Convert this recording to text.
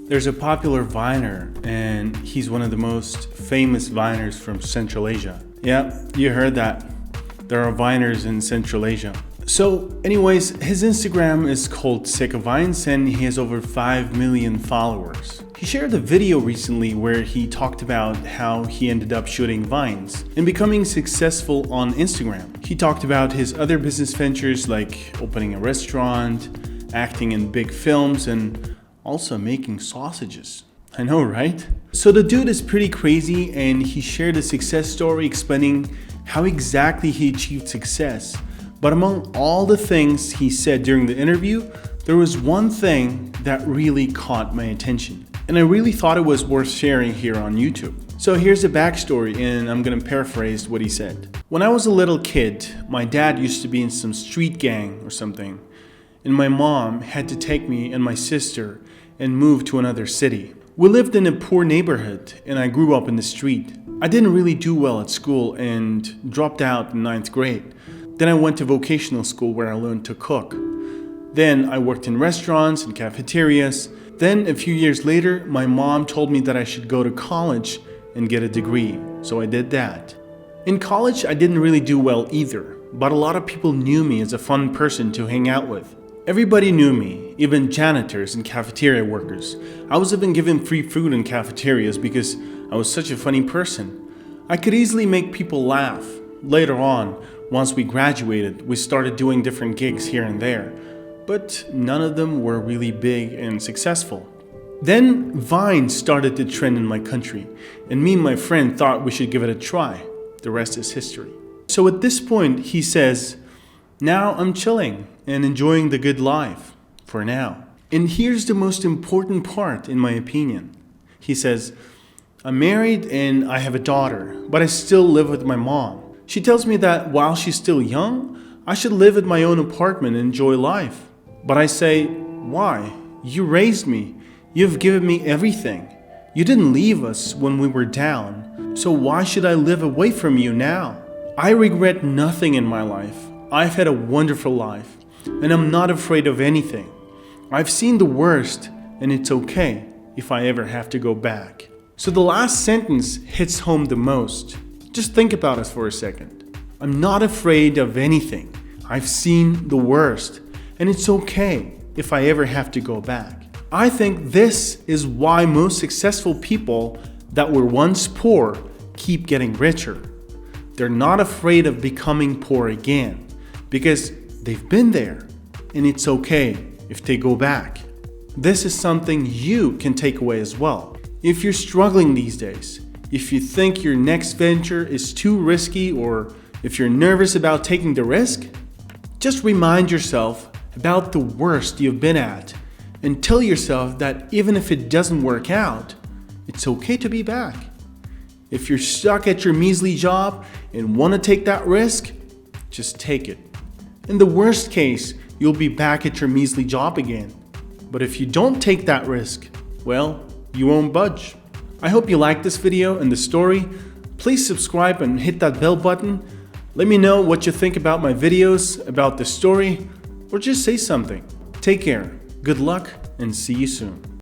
There's a popular Viner, and he's one of the most famous Viners from Central Asia. Yeah, you heard that. There are Viners in Central Asia. So anyways, his Instagram is called Seka Vines and he has over 5 million followers. He shared a video recently where he talked about how he ended up shooting vines and becoming successful on Instagram. He talked about his other business ventures like opening a restaurant, acting in big films, and also making sausages. I know, right? So the dude is pretty crazy and he shared a success story explaining how exactly he achieved success. But among all the things he said during the interview, there was one thing that really caught my attention. And I really thought it was worth sharing here on YouTube. So here's the backstory and I'm gonna paraphrase what he said. When I was a little kid, my dad used to be in some street gang or something. And my mom had to take me and my sister and move to another city. We lived in a poor neighborhood and I grew up in the street. I didn't really do well at school and dropped out in 9th grade. Then I went to vocational school where I learned to cook. Then I worked in restaurants and cafeterias. Then a few years later, my mom told me that I should go to college and get a degree. So I did that. In college, I didn't really do well either, but a lot of people knew me as a fun person to hang out with. Everybody knew me, even janitors and cafeteria workers. I was even given free food in cafeterias because I was such a funny person. I could easily make people laugh. Later on, once we graduated, we started doing different gigs here and there, but none of them were really big and successful. Then Vine started to trend in my country, and me and my friend thought we should give it a try. The rest is history. So at this point, he says, now I'm chilling and enjoying the good life, for now. And here's the most important part in my opinion. He says, I'm married and I have a daughter, but I still live with my mom. She tells me that while she's still young, I should live at my own apartment and enjoy life. But I say, why? You raised me. You've given me everything. You didn't leave us when we were down. So why should I live away from you now? I regret nothing in my life. I've had a wonderful life, and I'm not afraid of anything. I've seen the worst, and it's okay if I ever have to go back. So the last sentence hits home the most. Just think about it for a second. I'm not afraid of anything. I've seen the worst, and it's okay if I ever have to go back. I think this is why most successful people that were once poor keep getting richer. They're not afraid of becoming poor again because they've been there, and it's okay if they go back. This is something you can take away as well. If you're struggling these days, if you think your next venture is too risky, or if you're nervous about taking the risk, just remind yourself about the worst you've been at and tell yourself that even if it doesn't work out, it's okay to be back. If you're stuck at your measly job and want to take that risk, just take it. In the worst case, you'll be back at your measly job again. But if you don't take that risk, well, you won't budge. I hope you liked this video and the story. Please subscribe and hit that bell button. Let me know what you think about my videos, about the story, or just say something. Take care, good luck, and see you soon.